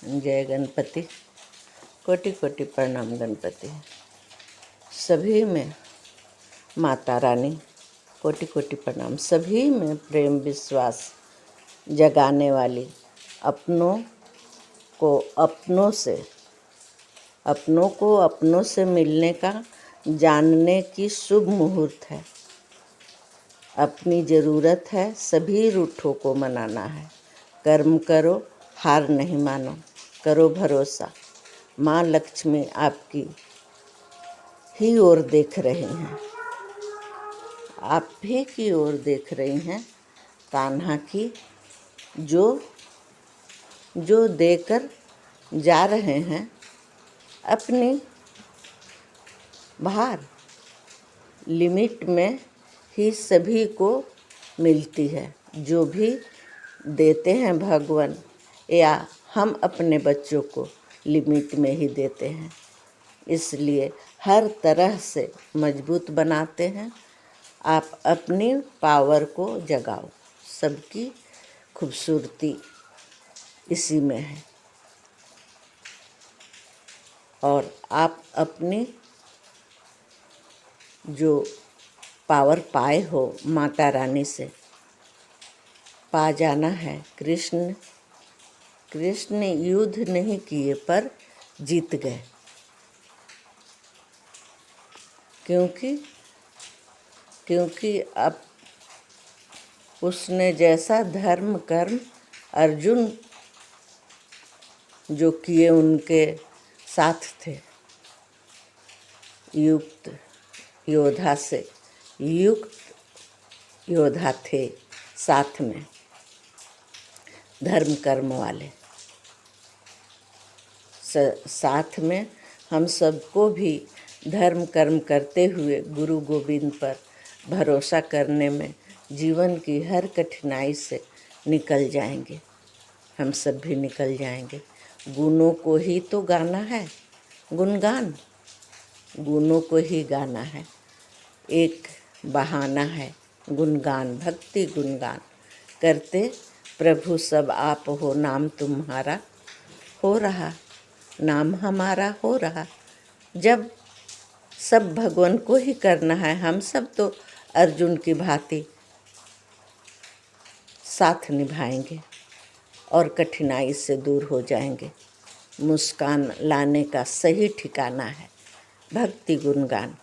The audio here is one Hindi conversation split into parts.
जय गणपति। कोटि कोटि प्रणाम गणपति। सभी में माता रानी कोटि कोटि प्रणाम। सभी में प्रेम विश्वास जगाने वाली, अपनों को अपनों से मिलने का जानने की शुभ मुहूर्त है। अपनी ज़रूरत है सभी रूठों को मनाना है। कर्म करो, हार नहीं मानो, करो भरोसा। माँ लक्ष्मी आपकी ही ओर देख रही हैं, आप ही की ओर देख रही हैं। कान्हा की जो देकर जा रहे हैं अपनी भार, लिमिट में ही सभी को मिलती है। जो भी देते हैं भगवान या हम अपने बच्चों को लिमिट में ही देते हैं, इसलिए हर तरह से मजबूत बनाते हैं। आप अपनी पावर को जगाओ, सबकी खूबसूरती इसी में है। और आप अपनी जो पावर पाए हो माता रानी से पा जाना है। कृष्ण युद्ध नहीं किए पर जीत गए, क्योंकि अब उसने जैसा धर्म कर्म अर्जुन जो किए उनके साथ थे, युक्त योद्धा थे साथ में, धर्म कर्म वाले साथ में। हम सबको भी धर्म कर्म करते हुए गुरु गोविंद पर भरोसा करने में जीवन की हर कठिनाई से निकल जाएंगे। हम सब भी निकल जाएंगे। गुणों को ही तो गाना है, गुणगान गुणों को ही गाना है। एक बहाना है गुणगान, भक्ति गुणगान करते प्रभु सब आप हो। नाम तुम्हारा हो रहा, नाम हमारा हो रहा। जब सब भगवान को ही करना है, हम सब तो अर्जुन की भांति साथ निभाएंगे और कठिनाई से दूर हो जाएंगे। मुस्कान लाने का सही ठिकाना है भक्ति गुणगान।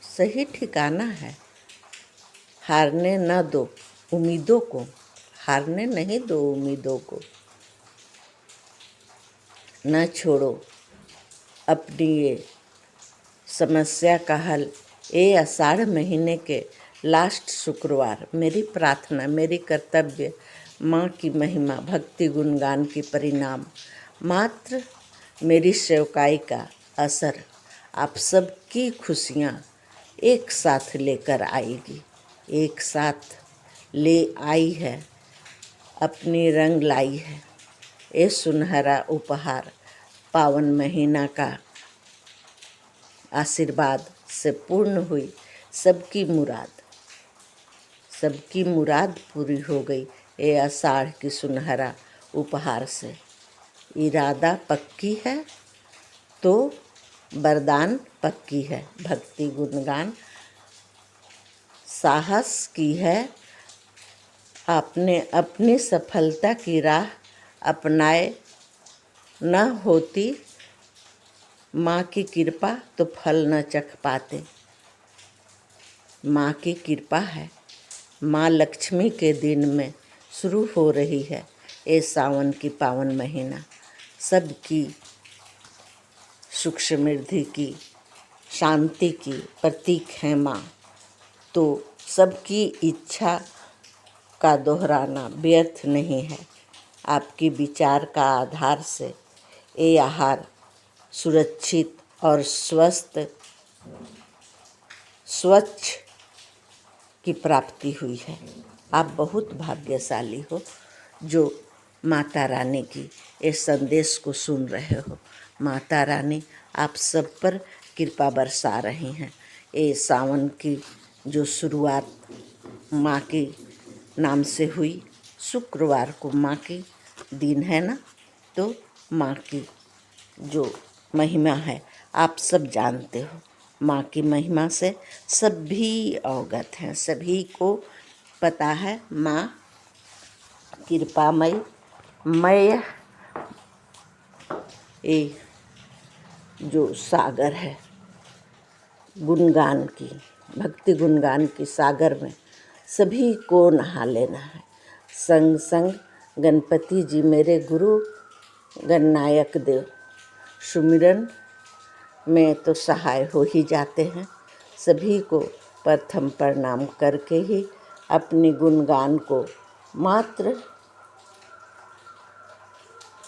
सही ठिकाना है। हारने न दो उम्मीदों को, हारने नहीं दो उम्मीदों को। न छोड़ो अपनी ये समस्या का हल। ये आषाढ़ महीने के लास्ट शुक्रवार मेरी प्रार्थना, मेरी कर्तव्य, माँ की महिमा, भक्ति गुणगान की परिणाम, मात्र मेरी सेवकाई का असर आप सबकी खुशियाँ एक साथ लेकर आएगी। एक साथ ले आई है, अपनी रंग लाई है। ये सुनहरा उपहार पावन महीना का आशीर्वाद से पूर्ण हुई सबकी मुराद पूरी हो गई। ये आषाढ़ की सुनहरा उपहार से इरादा पक्की है तो वरदान पक्की है। भक्ति गुणगान साहस की है, आपने अपनी सफलता की राह अपनाए न होती माँ की कृपा तो फल न चख पाते। माँ की कृपा है, माँ लक्ष्मी के दिन में शुरू हो रही है ये सावन की पावन महीना। सबकी सुख समृद्धि की, शांति की प्रतीक है माँ। तो सबकी इच्छा का दोहराना व्यर्थ नहीं है। आपकी विचार का आधार से ये आहार सुरक्षित और स्वच्छ की प्राप्ति हुई है। आप बहुत भाग्यशाली हो जो माता रानी की इस संदेश को सुन रहे हो। माता रानी आप सब पर कृपा बरसा रही हैं। ये सावन की जो शुरुआत माँ के नाम से हुई, शुक्रवार को माँ की दिन है ना, तो माँ की जो महिमा है आप सब जानते हो। माँ की महिमा से सभी अवगत हैं, सभी को पता है। माँ कृपामय मय ये जो सागर है गुणगान की, भक्ति गुणगान की सागर में सभी को नहा लेना है। संग संग गणपति जी मेरे गुरु गणनायक देव, सुमिरन में तो सहाय हो ही जाते हैं। सभी को प्रथम प्रणाम करके ही अपनी गुणगान को मात्र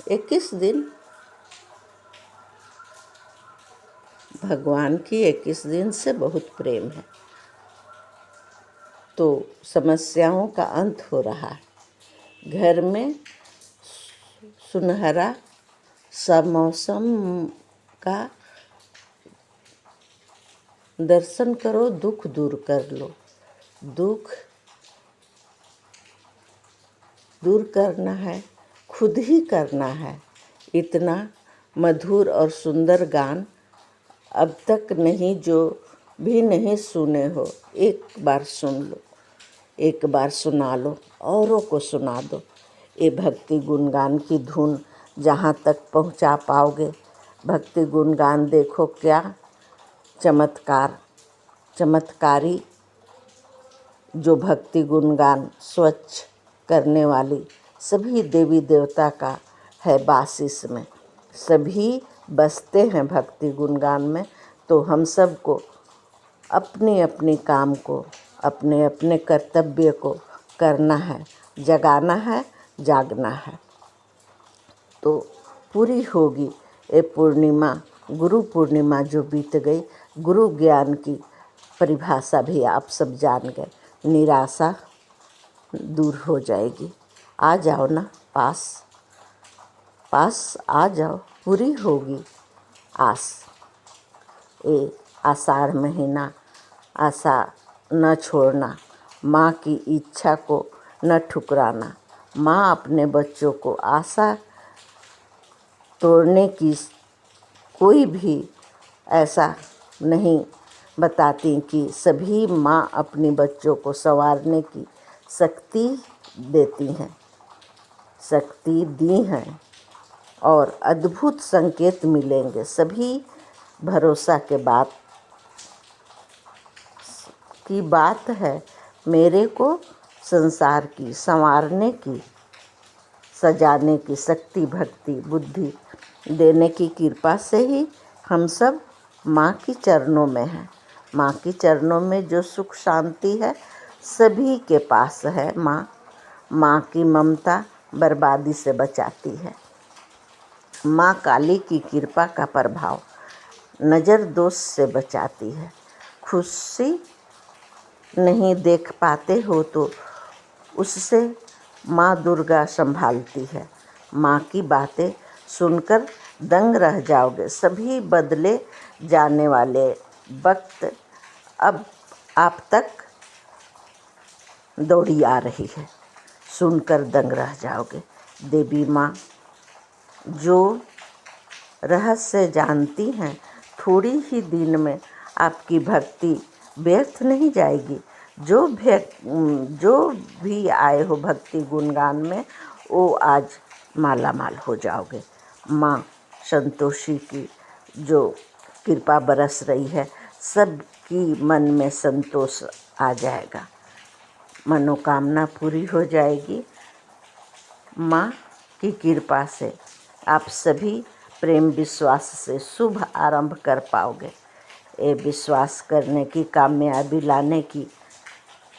21 दिन, भगवान की 21 दिन से बहुत प्रेम है, तो समस्याओं का अंत हो रहा है। घर में सुनहरा सा मौसम का दर्शन करो, दुख दूर कर लो। दुख दूर करना है, खुद ही करना है। इतना मधुर और सुंदर गान अब तक नहीं, जो भी नहीं सुने हो, एक बार सुन लो, एक बार सुना लो, औरों को सुना दो। ये भक्ति गुणगान की धुन जहाँ तक पहुँचा पाओगे, भक्ति गुणगान देखो क्या चमत्कारी जो भक्ति गुणगान स्वच्छ करने वाली सभी देवी देवता का है वास इसमें, सभी बसते हैं भक्ति गुणगान में। तो हम सबको अपने अपने काम को, अपने अपने कर्तव्य को करना है, जगाना है, जागना है, तो पूरी होगी ये पूर्णिमा। गुरु पूर्णिमा जो बीत गई, गुरु ज्ञान की परिभाषा भी आप सब जान गए। निराशा दूर हो जाएगी। आ जाओ ना पास आ जाओ, पूरी होगी आस। ये आषाढ़ महीना आशा न छोड़ना, माँ की इच्छा को न ठुकराना। माँ अपने बच्चों को आशा तोड़ने की कोई भी ऐसा नहीं बताती कि सभी माँ अपने बच्चों को संवारने की शक्ति देती हैं, शक्ति दी हैं और अद्भुत संकेत मिलेंगे। सभी भरोसा के बात है। मेरे को संसार की संवारने की, सजाने की शक्ति, भक्ति, बुद्धि देने की कृपा से ही हम सब माँ की चरणों में हैं। माँ की चरणों में जो सुख शांति है सभी के पास है। माँ की ममता बर्बादी से बचाती है। माँ काली की कृपा का प्रभाव नज़र दोष से बचाती है। खुशी नहीं देख पाते हो तो उससे माँ दुर्गा संभालती है। माँ की बातें सुनकर दंग रह जाओगे। सभी बदले जाने वाले वक्त अब आप तक दौड़ी आ रही है, सुनकर दंग रह जाओगे। देवी माँ जो रहस्य जानती हैं, थोड़ी ही दिन में आपकी भक्ति व्यर्थ नहीं जाएगी। जो भी आए हो भक्ति गुणगान में, वो आज माला माल हो जाओगे। माँ संतोषी की जो कृपा बरस रही है, सबकी मन में संतोष आ जाएगा, मनोकामना पूरी हो जाएगी। माँ की कृपा से आप सभी प्रेम विश्वास से शुभ आरंभ कर पाओगे। ये विश्वास करने की, कामयाबी लाने की,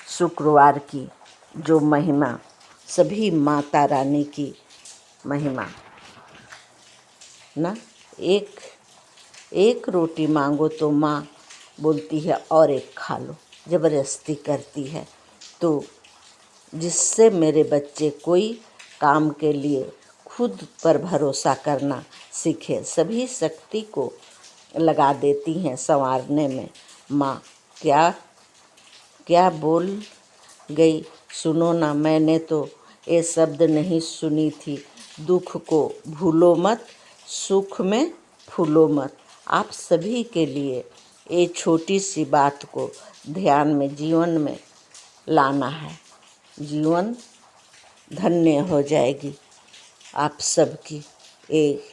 शुक्रवार की जो महिमा, सभी माता रानी की महिमा ना। एक रोटी मांगो तो माँ बोलती है और एक खा लो, ज़बरदस्ती करती है। तो जिससे मेरे बच्चे कोई काम के लिए खुद पर भरोसा करना सीखे, सभी शक्ति को लगा देती हैं संवारने में। माँ क्या क्या बोल गई सुनो ना। मैंने तो ये शब्द नहीं सुनी थी, दुख को भूलो मत, सुख में फूलो मत। आप सभी के लिए ये छोटी सी बात को ध्यान में जीवन में लाना है। जीवन धन्य हो जाएगी आप सबकी। एक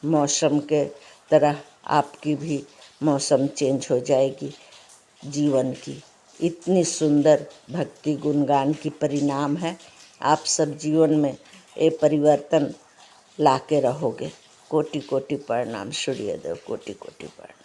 मौसम के तरह आपकी भी मौसम चेंज हो जाएगी जीवन की। इतनी सुंदर भक्ति गुणगान की परिणाम है। आप सब जीवन में ये परिवर्तन लाके रहोगे। कोटि कोटि प्रणाम। सूर्यदेव कोटि कोटि प्रणाम।